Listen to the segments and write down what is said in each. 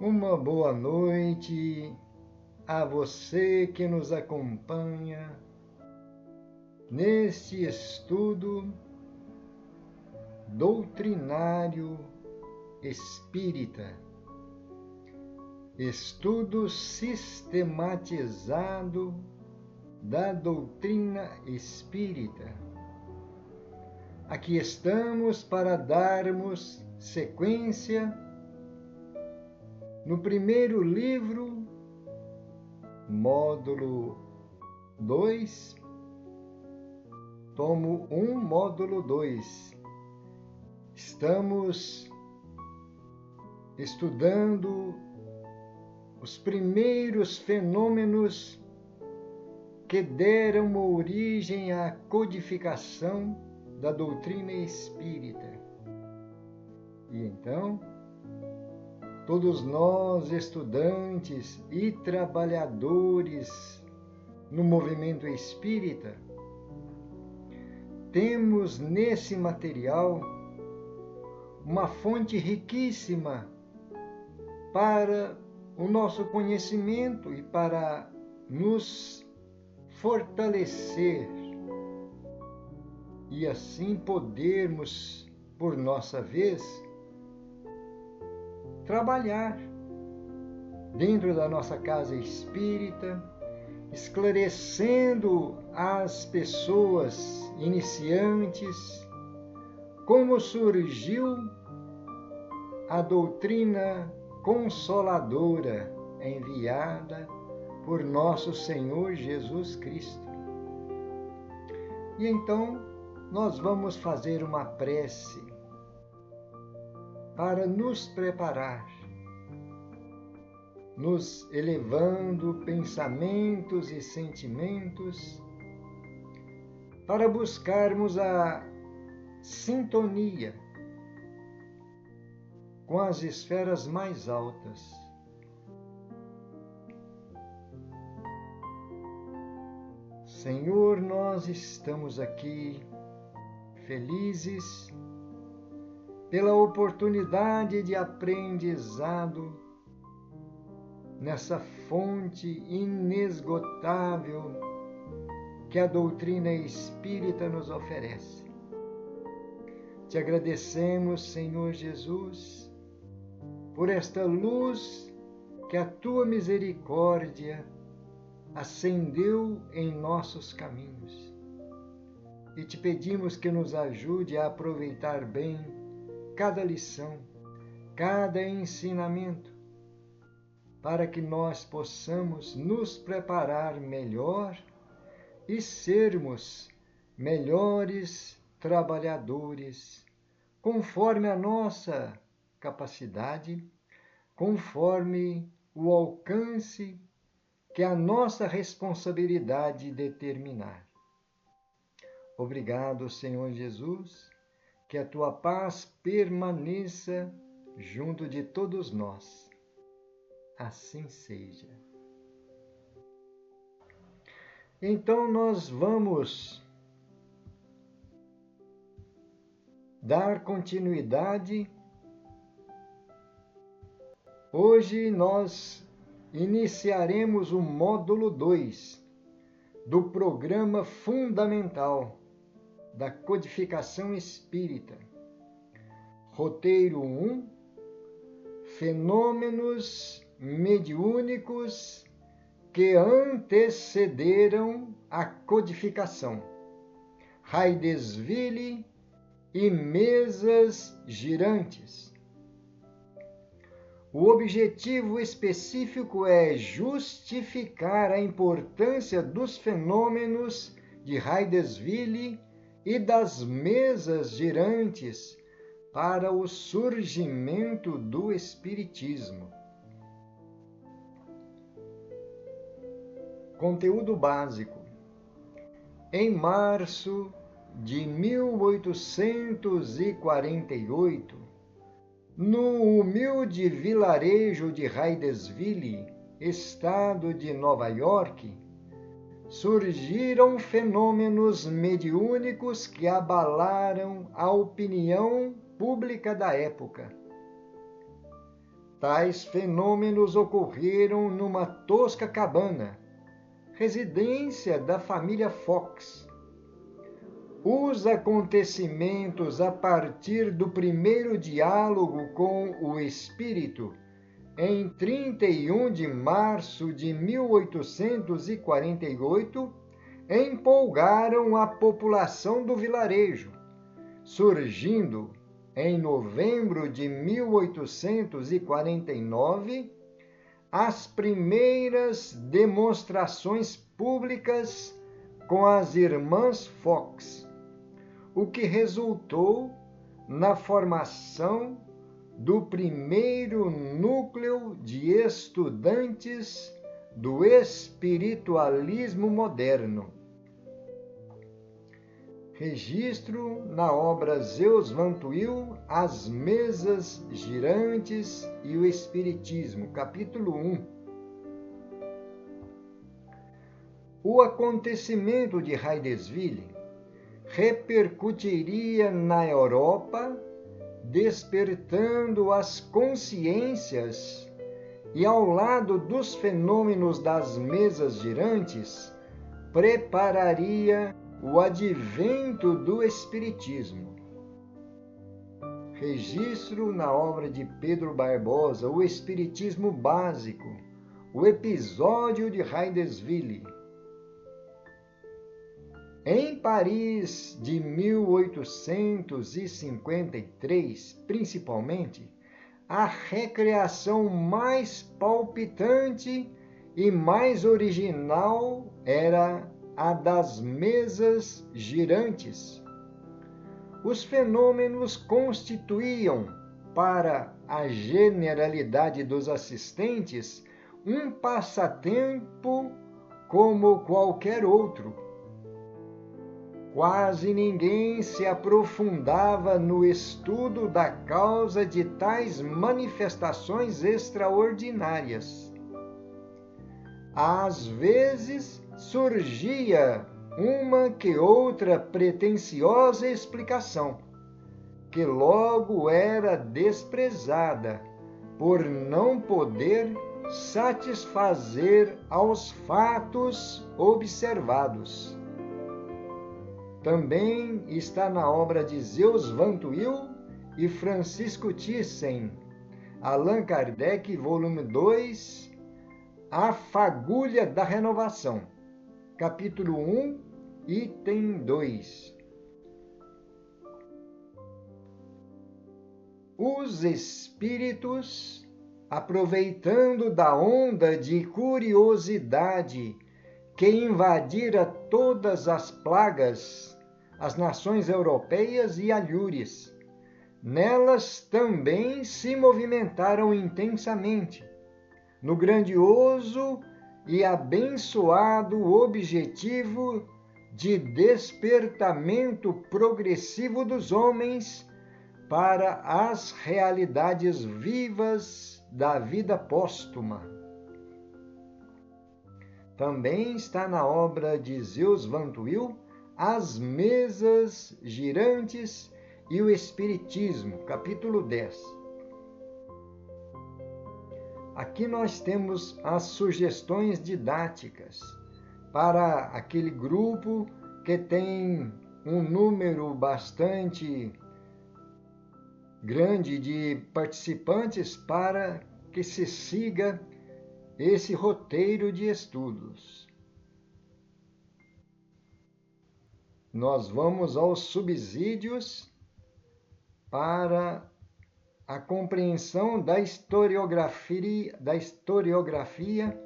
Uma boa noite a você que nos acompanha neste estudo doutrinário espírita, estudo sistematizado da doutrina espírita. Aqui estamos para darmos sequência no primeiro livro, módulo 2, tomo 1, módulo 2. Estamos estudando os primeiros fenômenos que deram origem à codificação da doutrina espírita. E então, todos nós, estudantes e trabalhadores no movimento espírita, temos nesse material uma fonte riquíssima para o nosso conhecimento e para nos fortalecer e assim podermos, por nossa vez, trabalhar dentro da nossa casa espírita, esclarecendo às pessoas iniciantes como surgiu a doutrina consoladora enviada por nosso Senhor Jesus Cristo. E então nós vamos fazer uma prece para nos preparar, nos elevando pensamentos e sentimentos para buscarmos a sintonia com as esferas mais altas. Senhor, nós estamos aqui felizes pela oportunidade de aprendizado nessa fonte inesgotável que a doutrina espírita nos oferece. Te agradecemos, Senhor Jesus, por esta luz que a tua misericórdia acendeu em nossos caminhos. E te pedimos que nos ajude a aproveitar bem cada lição, cada ensinamento, para que nós possamos nos preparar melhor e sermos melhores trabalhadores, conforme a nossa capacidade, conforme o alcance que a nossa responsabilidade determinar. Obrigado, Senhor Jesus, que a tua paz permaneça junto de todos nós. Assim seja. Então nós vamos dar continuidade. Hoje nós iniciaremos o módulo 2 do programa fundamental da codificação espírita. Roteiro 1, fenômenos mediúnicos que antecederam a codificação. Heidesville e mesas girantes. O objetivo específico é justificar a importância dos fenômenos de Heidesville e das mesas girantes para o surgimento do Espiritismo. Conteúdo básico. Em março de 1848, no humilde vilarejo de Heidesville, estado de Nova York, surgiram fenômenos mediúnicos que abalaram a opinião pública da época. Tais fenômenos ocorreram numa tosca cabana, residência da família Fox. Os acontecimentos a partir do primeiro diálogo com o espírito, em 31 de março de 1848, empolgaram a população do vilarejo, surgindo, em novembro de 1849, as primeiras demonstrações públicas com as irmãs Fox, o que resultou na formação do primeiro núcleo de estudantes do espiritualismo moderno. Registro na obra Zeus Van Tuyl, As Mesas Girantes e o Espiritismo, capítulo 1. O acontecimento de Hydesville repercutiria na Europa, despertando as consciências e, ao lado dos fenômenos das mesas girantes, prepararia o advento do Espiritismo. Registro na obra de Pedro Barbosa, O Espiritismo Básico, o episódio de Hydesville. Em Paris de 1853, principalmente, a recreação mais palpitante e mais original era a das mesas girantes. Os fenômenos constituíam, para a generalidade dos assistentes, um passatempo como qualquer outro. Quase ninguém se aprofundava no estudo da causa de tais manifestações extraordinárias. Às vezes surgia uma que outra pretensiosa explicação, que logo era desprezada por não poder satisfazer aos fatos observados. Também está na obra de Zeus Van Tuyl e Francisco Thyssen, Allan Kardec, volume 2, A Fagulha da Renovação, capítulo 1, item 2. Os espíritos, aproveitando da onda de curiosidade que invadira todas as plagas, as nações europeias e alhures, nelas também se movimentaram intensamente, no grandioso e abençoado objetivo de despertamento progressivo dos homens para as realidades vivas da vida póstuma. Também está na obra de Zeus Van Tuyl, As Mesas Girantes e o Espiritismo, capítulo 10. Aqui nós temos as sugestões didáticas para aquele grupo que tem um número bastante grande de participantes para que se siga esse roteiro de estudos. Nós vamos aos subsídios para a compreensão da historiografia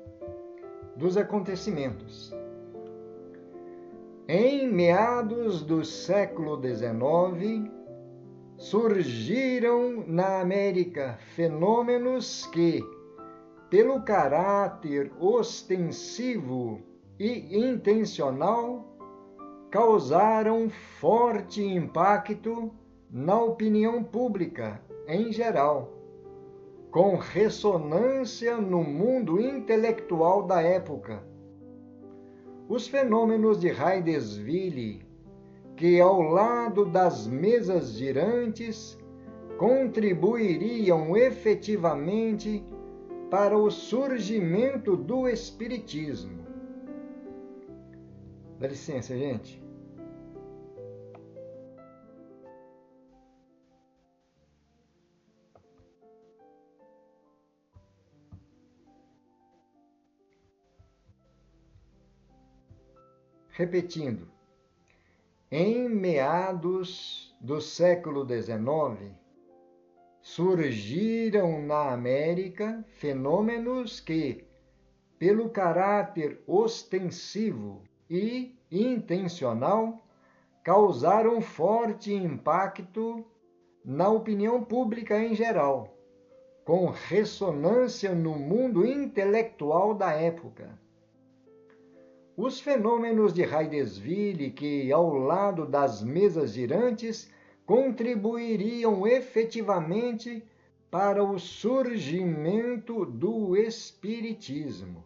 dos acontecimentos. Em meados do século XIX, surgiram na América fenômenos que, pelo caráter ostensivo e intencional, causaram forte impacto na opinião pública em geral, com ressonância no mundo intelectual da época. Os fenômenos de Hydesville, que ao lado das mesas girantes contribuiriam efetivamente para o surgimento do Espiritismo. Dá licença, gente. Repetindo, em meados do século XIX, surgiram na América fenômenos que, pelo caráter ostensivo e intencional, causaram forte impacto na opinião pública em geral, com ressonância no mundo intelectual da época. Os fenômenos de Hydesville, que, ao lado das mesas girantes, contribuiriam efetivamente para o surgimento do Espiritismo.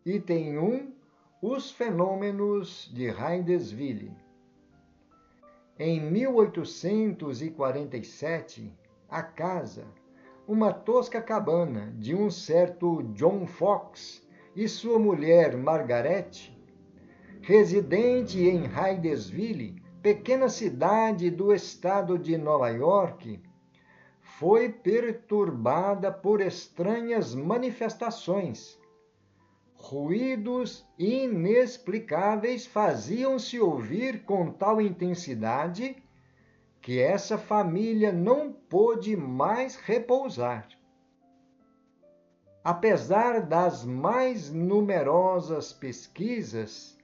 Item 1. Os fenômenos de Hydesville. Em 1847, a casa, uma tosca cabana de um certo John Fox e sua mulher Margaret, residente em Hydesville, pequena cidade do estado de Nova York, foi perturbada por estranhas manifestações. Ruídos inexplicáveis faziam-se ouvir com tal intensidade que essa família não pôde mais repousar. Apesar das mais numerosas pesquisas,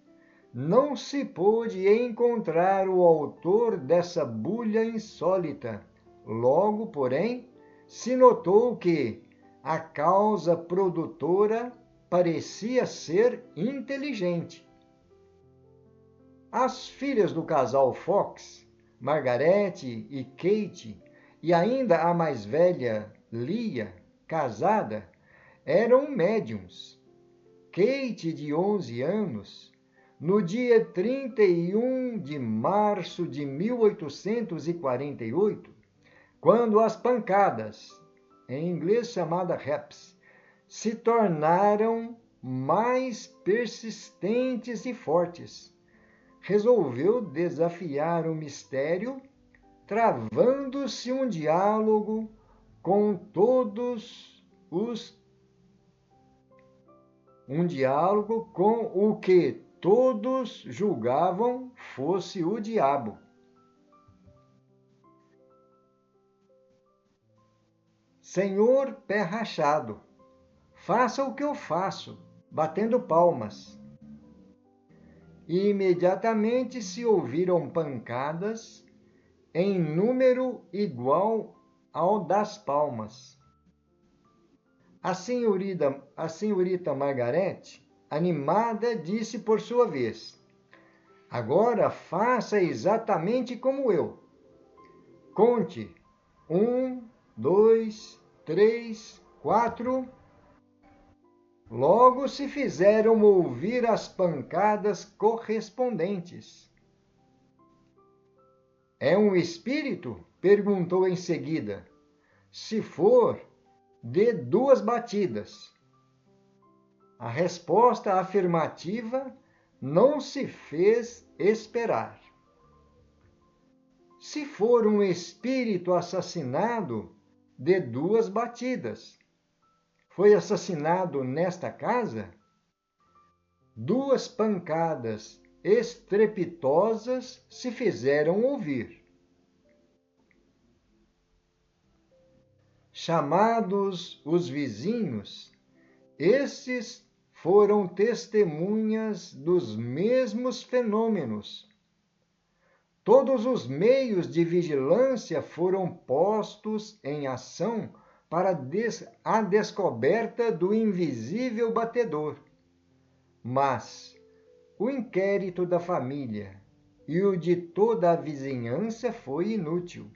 não se pôde encontrar o autor dessa bulha insólita. Logo, porém, se notou que a causa produtora parecia ser inteligente. As filhas do casal Fox, Margaret e Kate, e ainda a mais velha, Leah, casada, eram médiums. Kate, de 11 anos, no dia 31 de março de 1848, quando as pancadas, em inglês chamada raps, se tornaram mais persistentes e fortes, resolveu desafiar o mistério, travando-se um diálogo com o que todos julgavam fosse o diabo. Senhor pé rachado, faça o que eu faço, batendo palmas. E imediatamente se ouviram pancadas em número igual ao das palmas. A senhorita Margaret, animada, disse por sua vez: agora faça exatamente como eu. Conte 1, 2, 3, 4. Logo se fizeram ouvir as pancadas correspondentes. É um espírito? Perguntou em seguida. Se for, dê 2 batidas. A resposta afirmativa não se fez esperar. Se for um espírito assassinado, dê 2 batidas. Foi assassinado nesta casa? 2 pancadas estrepitosas se fizeram ouvir. Chamados os vizinhos, estes foram testemunhas dos mesmos fenômenos. Todos os meios de vigilância foram postos em ação para a descoberta do invisível batedor. Mas o inquérito da família e o de toda a vizinhança foi inútil.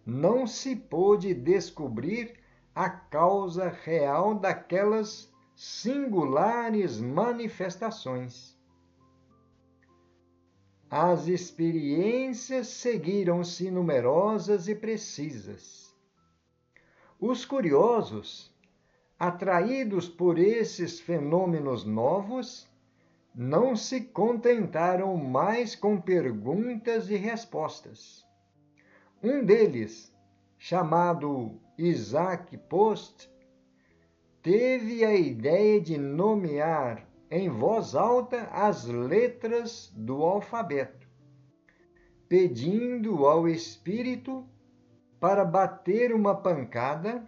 Não se pôde descobrir a causa real daquelas singulares manifestações. as experiências seguiram-se numerosas e precisas. Os curiosos, atraídos por esses fenômenos novos, não se contentaram mais com perguntas e respostas. Um deles, chamado Isaac Post, teve a ideia de nomear em voz alta as letras do alfabeto, pedindo ao espírito para bater uma pancada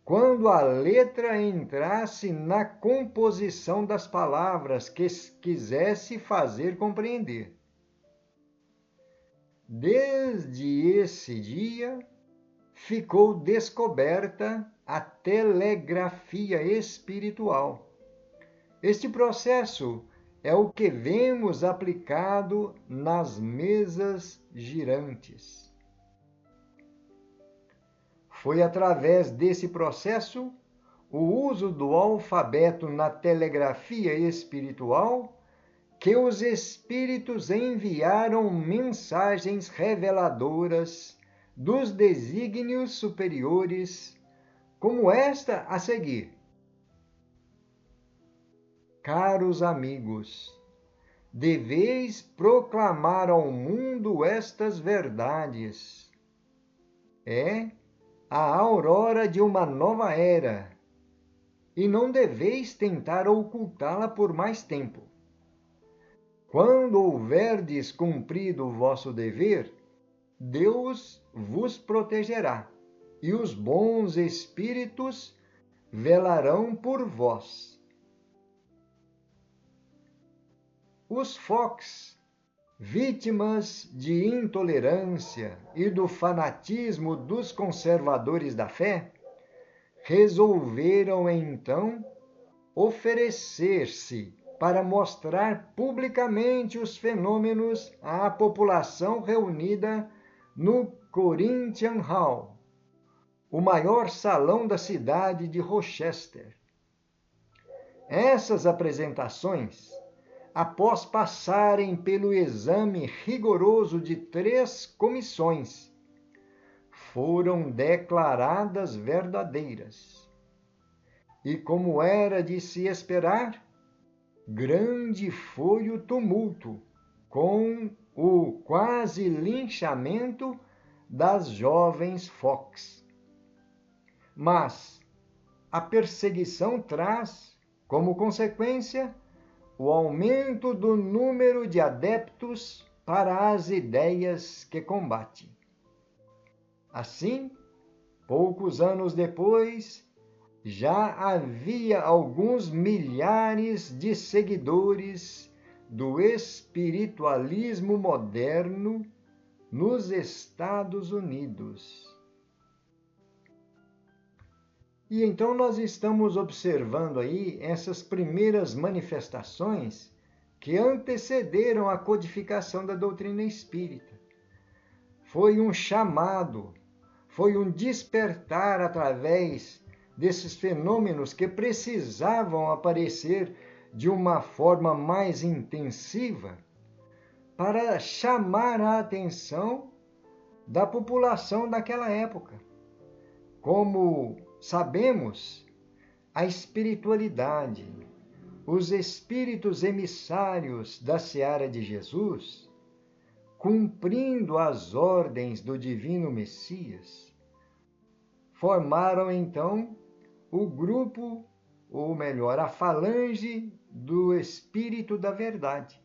quando a letra entrasse na composição das palavras que quisesse fazer compreender. Desde esse dia, ficou descoberta a telegrafia espiritual. Este processo é o que vemos aplicado nas mesas girantes. Foi através desse processo, o uso do alfabeto na telegrafia espiritual, que os espíritos enviaram mensagens reveladoras dos desígnios superiores, como esta a seguir. Caros amigos, deveis proclamar ao mundo estas verdades. É a aurora de uma nova era, e não deveis tentar ocultá-la por mais tempo. Quando houverdes cumprido o vosso dever, Deus vos protegerá, e os bons espíritos velarão por vós. Os Fox, vítimas de intolerância e do fanatismo dos conservadores da fé, resolveram então oferecer-se para mostrar publicamente os fenômenos à população reunida no Corinthian Hall, o maior salão da cidade de Rochester. Essas apresentações, após passarem pelo exame rigoroso de 3 comissões, foram declaradas verdadeiras. E como era de se esperar, grande foi o tumulto, com o quase linchamento das jovens Fox. Mas a perseguição traz, como consequência, o aumento do número de adeptos para as ideias que combate. Assim, poucos anos depois, já havia alguns milhares de seguidores do espiritualismo moderno nos Estados Unidos. E então nós estamos observando aí essas primeiras manifestações que antecederam a codificação da doutrina espírita. Foi um chamado, foi um despertar através desses fenômenos que precisavam aparecer de uma forma mais intensiva para chamar a atenção da população daquela época. Como sabemos, a espiritualidade, os espíritos emissários da seara de Jesus, cumprindo as ordens do divino Messias, formaram então o grupo, ou melhor, a falange do Espírito da Verdade,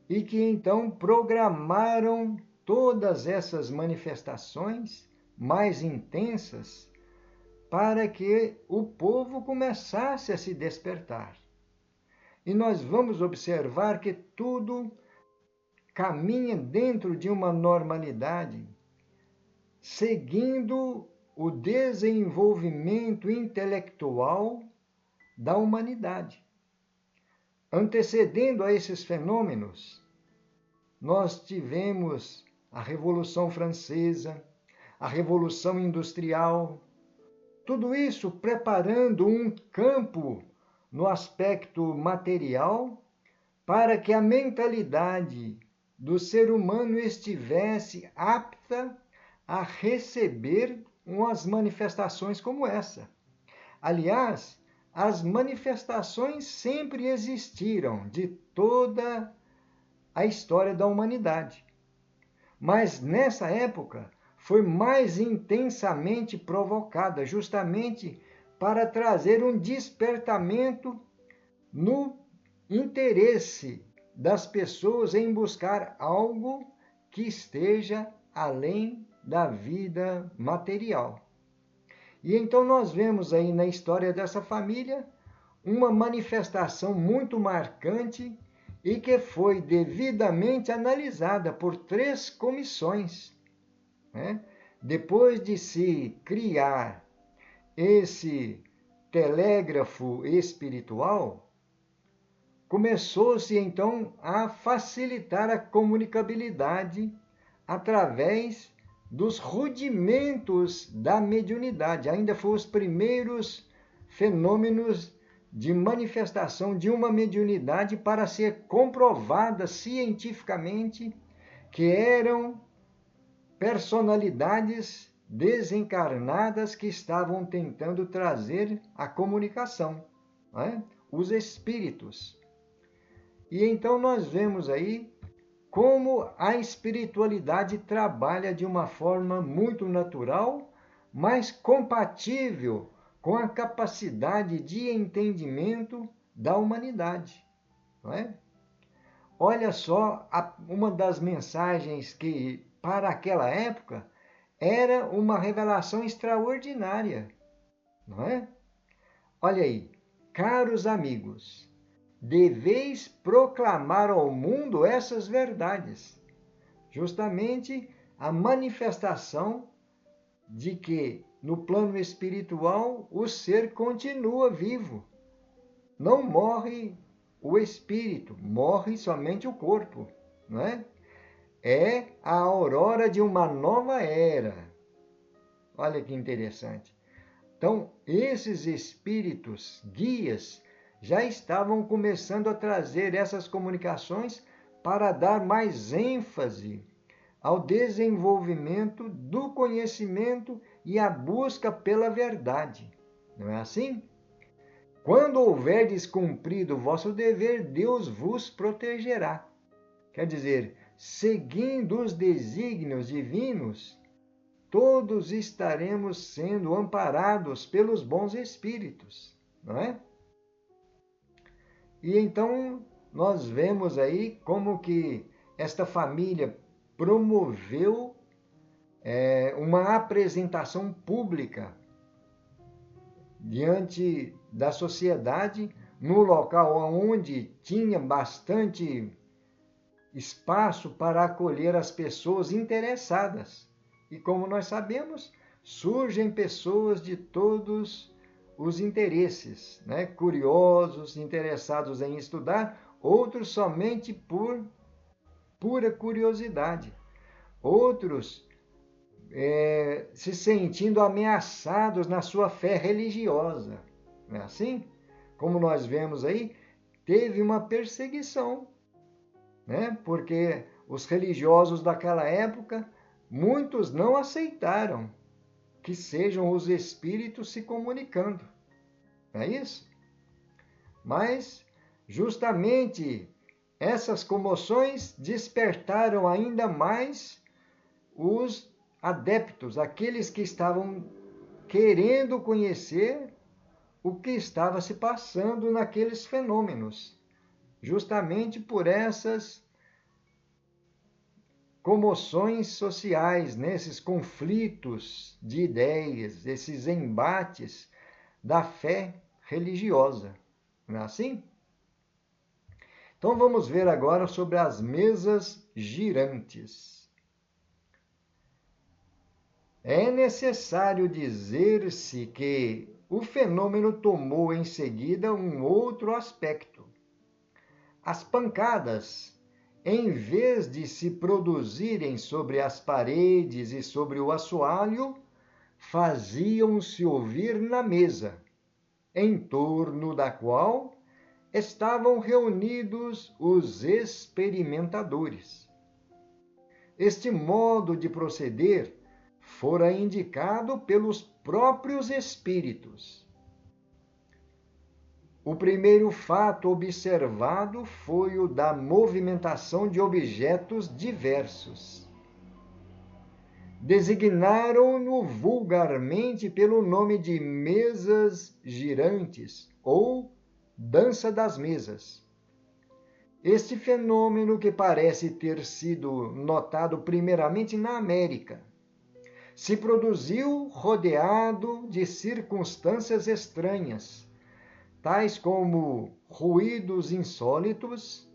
e que então programaram todas essas manifestações mais intensas para que o povo começasse a se despertar. E nós vamos observar que tudo caminha dentro de uma normalidade, seguindo o desenvolvimento intelectual da humanidade. Antecedendo a esses fenômenos, nós tivemos a Revolução Francesa, a Revolução Industrial, tudo isso preparando um campo no aspecto material para que a mentalidade do ser humano estivesse apta a receber umas manifestações como essa. Aliás, as manifestações sempre existiram de toda a história da humanidade. Mas nessa época foi mais intensamente provocada, justamente para trazer um despertamento no interesse das pessoas em buscar algo que esteja além da vida material. E então nós vemos aí na história dessa família uma manifestação muito marcante e que foi devidamente analisada por 3 comissões, né? Depois de se criar esse telégrafo espiritual, começou-se então a facilitar a comunicabilidade através dos rudimentos da mediunidade. Ainda foram os primeiros fenômenos de manifestação de uma mediunidade para ser comprovada cientificamente que eram personalidades desencarnadas que estavam tentando trazer a comunicação, né? Os espíritos. E então nós vemos aí como a espiritualidade trabalha de uma forma muito natural, mas compatível com a capacidade de entendimento da humanidade, não é? Olha só, uma das mensagens que, para aquela época, era uma revelação extraordinária, não é? Olha aí, caros amigos, deveis proclamar ao mundo essas verdades, justamente a manifestação de que no plano espiritual o ser continua vivo. Não morre o espírito, morre somente o corpo, não é? É a aurora de uma nova era. Olha que interessante. Então, esses espíritos guias já estavam começando a trazer essas comunicações para dar mais ênfase ao desenvolvimento do conhecimento e à busca pela verdade. Não é assim? Quando houverdes cumprido o vosso dever, Deus vos protegerá. Quer dizer, seguindo os desígnios divinos, todos estaremos sendo amparados pelos bons espíritos, não é? E então nós vemos aí como que esta família promoveu uma apresentação pública diante da sociedade, no local onde tinha bastante espaço para acolher as pessoas interessadas. E como nós sabemos, surgem pessoas de todos os interesses, né? Curiosos, interessados em estudar, outros somente por pura curiosidade, outros se sentindo ameaçados na sua fé religiosa. Não é assim? Como nós vemos aí, teve uma perseguição, né? Porque os religiosos daquela época, muitos não aceitaram que sejam os espíritos se comunicando. Não é isso? Mas, justamente, essas comoções despertaram ainda mais os adeptos, aqueles que estavam querendo conhecer o que estava se passando naqueles fenômenos, justamente por essas comoções sociais, nesses conflitos de ideias, esses embates da fé religiosa. Não é assim? Então vamos ver agora sobre as mesas girantes. É necessário dizer-se que o fenômeno tomou em seguida um outro aspecto. As pancadas, em vez de se produzirem sobre as paredes e sobre o assoalho, faziam-se ouvir na mesa, em torno da qual estavam reunidos os experimentadores. Este modo de proceder fora indicado pelos próprios espíritos. O primeiro fato observado foi o da movimentação de objetos diversos. Designaram-no vulgarmente pelo nome de mesas girantes ou dança das mesas. Este fenômeno, que parece ter sido notado primeiramente na América, se produziu rodeado de circunstâncias estranhas, tais como ruídos insólitos,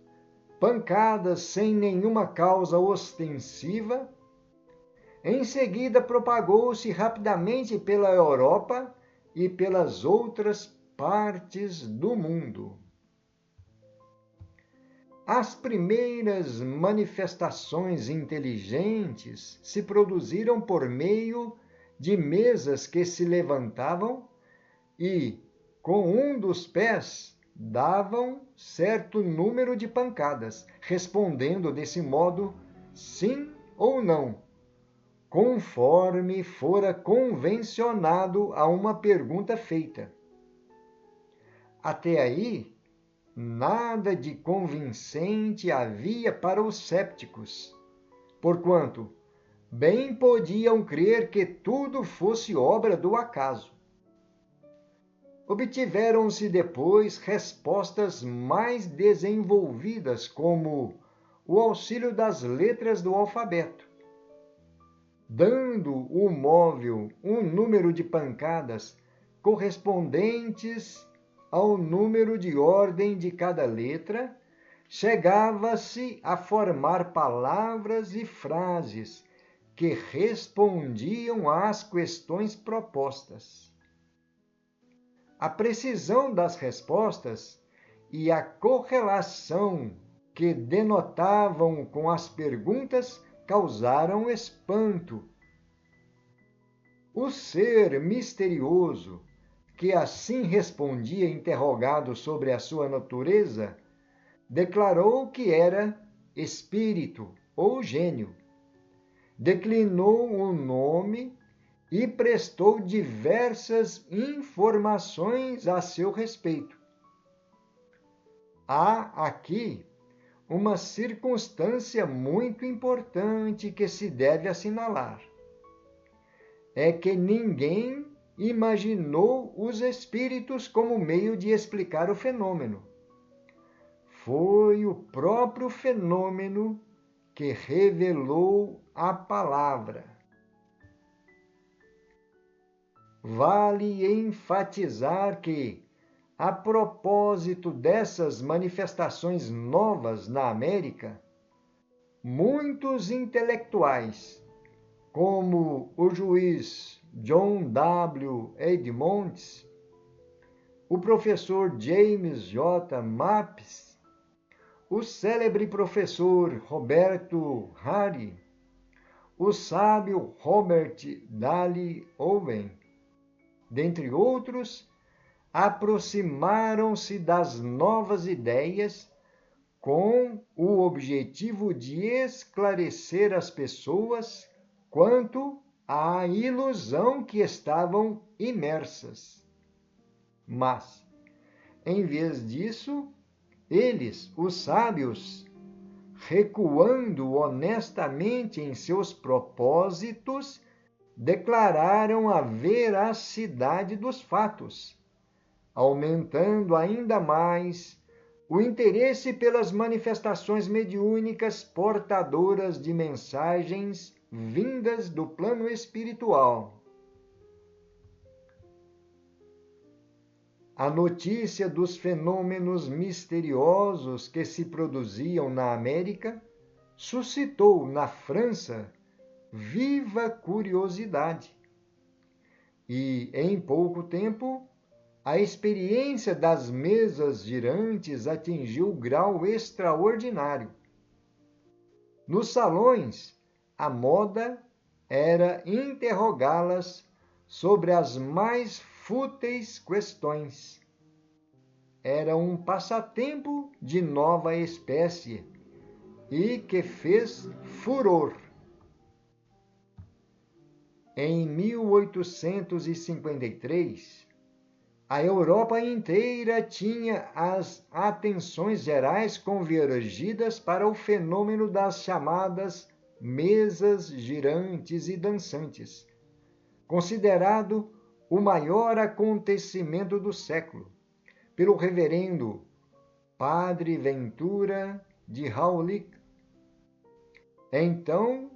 pancadas sem nenhuma causa ostensiva. Em seguida, propagou-se rapidamente pela Europa e pelas outras partes do mundo. As primeiras manifestações inteligentes se produziram por meio de mesas que se levantavam e, com um dos pés, davam certo número de pancadas, respondendo desse modo sim ou não, conforme fora convencionado a uma pergunta feita. Até aí, nada de convincente havia para os cépticos, porquanto bem podiam crer que tudo fosse obra do acaso. Obtiveram-se depois respostas mais desenvolvidas, como o auxílio das letras do alfabeto, dando o móvel um número de pancadas correspondentes ao número de ordem de cada letra, chegava-se a formar palavras e frases que respondiam às questões propostas. A precisão das respostas e a correlação que denotavam com as perguntas causaram espanto. O ser misterioso, que assim respondia interrogado sobre a sua natureza, declarou que era espírito ou gênio. Declinou o nome e prestou diversas informações a seu respeito. Há aqui uma circunstância muito importante que se deve assinalar. É que ninguém imaginou os espíritos como meio de explicar o fenômeno. Foi o próprio fenômeno que revelou a palavra. Vale enfatizar que, a propósito dessas manifestações novas na América, muitos intelectuais, como o juiz John W. Edmonds, o professor James J. Mapes, o célebre professor Roberto Hari, o sábio Robert Daly Owen, dentre outros, aproximaram-se das novas ideias com o objetivo de esclarecer as pessoas quanto à ilusão que estavam imersas. Mas, em vez disso, eles, os sábios, recuando honestamente em seus propósitos, declararam a veracidade dos fatos, aumentando ainda mais o interesse pelas manifestações mediúnicas portadoras de mensagens vindas do plano espiritual. A notícia dos fenômenos misteriosos que se produziam na América suscitou na França viva curiosidade. E, em pouco tempo, a experiência das mesas girantes atingiu grau extraordinário. Nos salões, a moda era interrogá-las sobre as mais fúteis questões. Era um passatempo de nova espécie e que fez furor em 1853, a Europa inteira tinha as atenções gerais convergidas para o fenômeno das chamadas mesas girantes e dançantes, considerado o maior acontecimento do século, pelo reverendo Padre Ventura de Haulich, então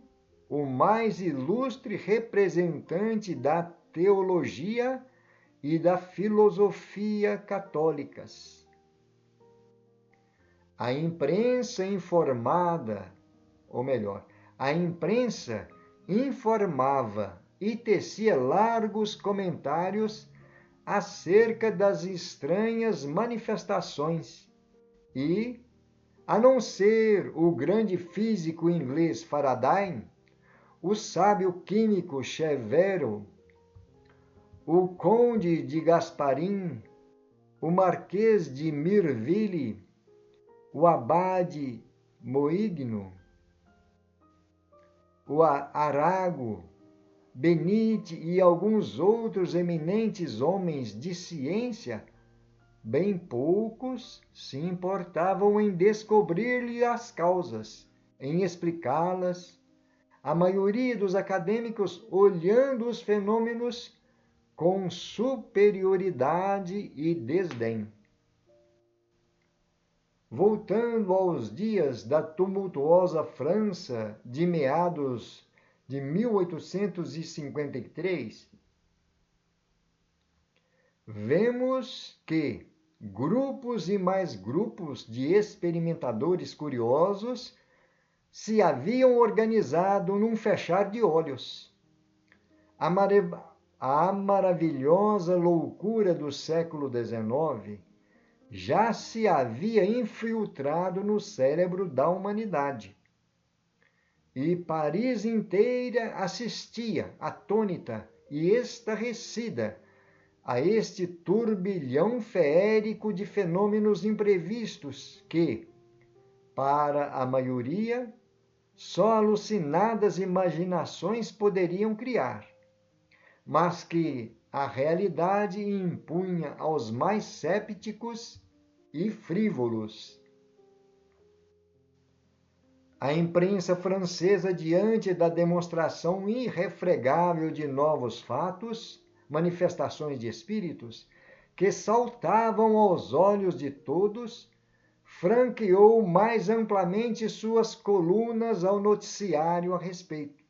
o mais ilustre representante da teologia e da filosofia católicas. A imprensa informava e tecia largos comentários acerca das estranhas manifestações e, a não ser o grande físico inglês Faraday, o sábio químico Chevreul, o conde de Gasparim, o marquês de Mirville, o abade Moigno, o Arago, Benite e alguns outros eminentes homens de ciência, bem poucos se importavam em descobrir-lhe as causas, em explicá-las. A maioria dos acadêmicos olhando os fenômenos com superioridade e desdém. Voltando aos dias da tumultuosa França de meados de 1853, vemos que grupos e mais grupos de experimentadores curiosos se haviam organizado num fechar de olhos. A maravilhosa loucura do século XIX já se havia infiltrado no cérebro da humanidade. E Paris inteira assistia, atônita e estarrecida, a este turbilhão feérico de fenômenos imprevistos que, para a maioria, só alucinadas imaginações poderiam criar, mas que a realidade impunha aos mais cépticos e frívolos. A imprensa francesa, diante da demonstração irrefregável de novos fatos, manifestações de espíritos, que saltavam aos olhos de todos, franqueou mais amplamente suas colunas ao noticiário a respeito.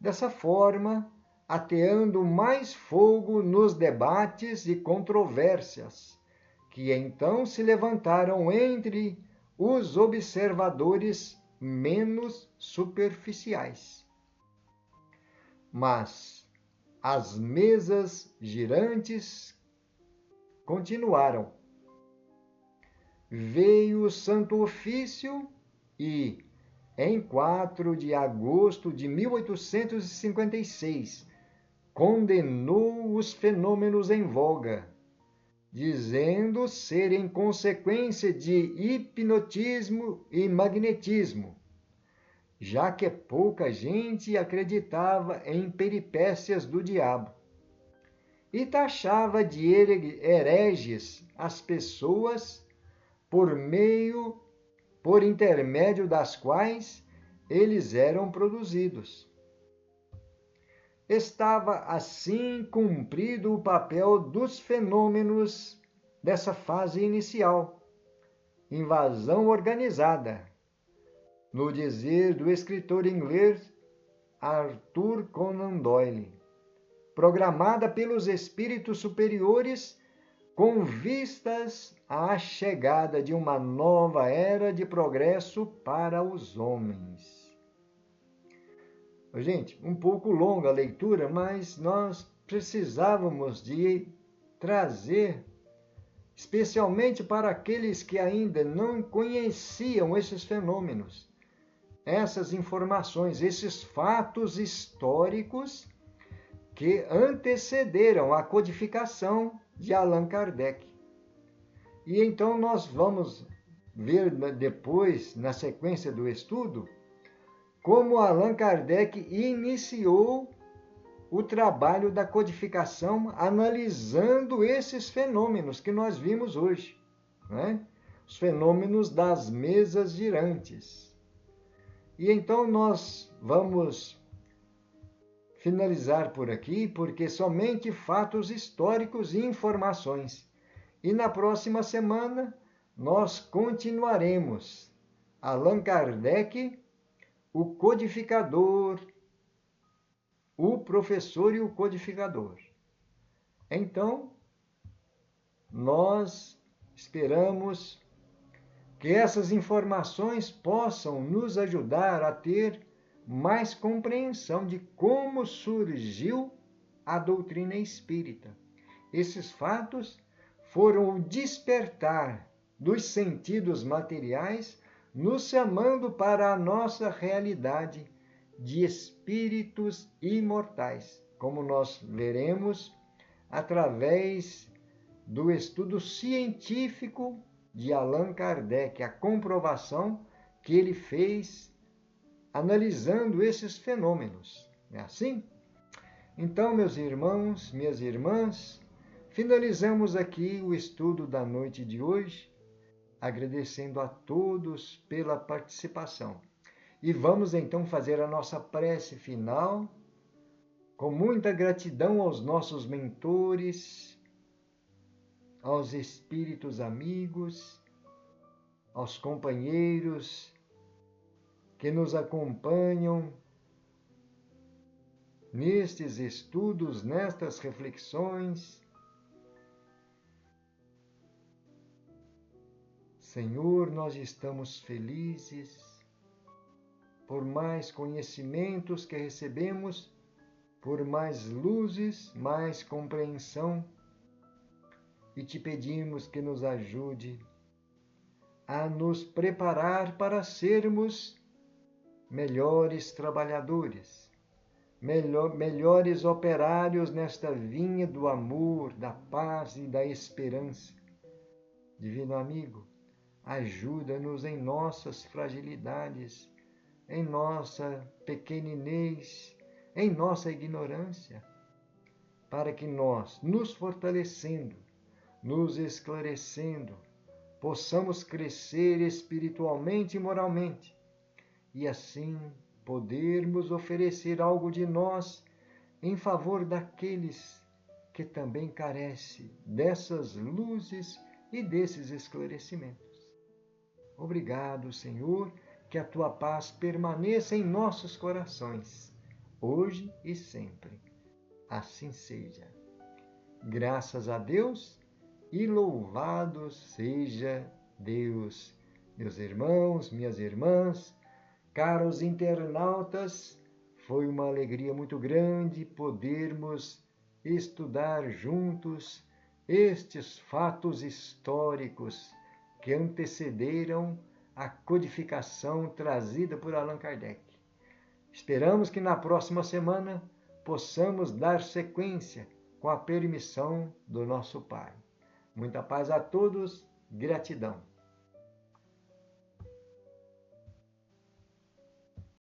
Dessa forma, ateando mais fogo nos debates e controvérsias, que então se levantaram entre os observadores menos superficiais. Mas as mesas girantes continuaram. Veio o Santo Ofício e, em 4 de agosto de 1856, condenou os fenômenos em voga, dizendo serem consequência de hipnotismo e magnetismo, já que pouca gente acreditava em peripécias do diabo, e taxava de hereges as pessoas por intermédio das quais eles eram produzidos. Estava assim cumprido o papel dos fenômenos dessa fase inicial, invasão organizada, no dizer do escritor inglês Arthur Conan Doyle, programada pelos espíritos superiores com vistas à chegada de uma nova era de progresso para os homens. Gente, um pouco longa a leitura, mas nós precisávamos de trazer, especialmente para aqueles que ainda não conheciam esses fenômenos, essas informações, esses fatos históricos que antecederam a codificação de Allan Kardec. E então nós vamos ver depois, na sequência do estudo, como Allan Kardec iniciou o trabalho da codificação, analisando esses fenômenos que nós vimos hoje, né? Os fenômenos das mesas girantes. E então nós vamos finalizar por aqui, porque somente fatos históricos e informações. E na próxima semana nós continuaremos. Allan Kardec, o codificador, o professor e o codificador. Então, nós esperamos que essas informações possam nos ajudar a ter mais compreensão de como surgiu a doutrina espírita. Esses fatos foram o despertar dos sentidos materiais, nos chamando para a nossa realidade de espíritos imortais, como nós veremos através do estudo científico de Allan Kardec, a comprovação que ele fez analisando esses fenômenos. É assim? Então, meus irmãos, minhas irmãs, finalizamos aqui o estudo da noite de hoje, agradecendo a todos pela participação. E vamos então fazer a nossa prece final, com muita gratidão aos nossos mentores, aos espíritos amigos, aos companheiros que nos acompanham nestes estudos, nestas reflexões. Senhor, nós estamos felizes por mais conhecimentos que recebemos, por mais luzes, mais compreensão, e te pedimos que nos ajude a nos preparar para sermos melhores trabalhadores, melhores operários nesta vinha do amor, da paz e da esperança. Divino amigo, ajuda-nos em nossas fragilidades, em nossa pequeninez, em nossa ignorância, para que nós, nos fortalecendo, nos esclarecendo, possamos crescer espiritualmente e moralmente, e assim podermos oferecer algo de nós em favor daqueles que também carecem dessas luzes e desses esclarecimentos. Obrigado, Senhor, que a tua paz permaneça em nossos corações, hoje e sempre. Assim seja. Graças a Deus e louvado seja Deus. Meus irmãos, minhas irmãs, caros internautas, foi uma alegria muito grande podermos estudar juntos estes fatos históricos que antecederam a codificação trazida por Allan Kardec. Esperamos que na próxima semana possamos dar sequência com a permissão do nosso Pai. Muita paz a todos, gratidão.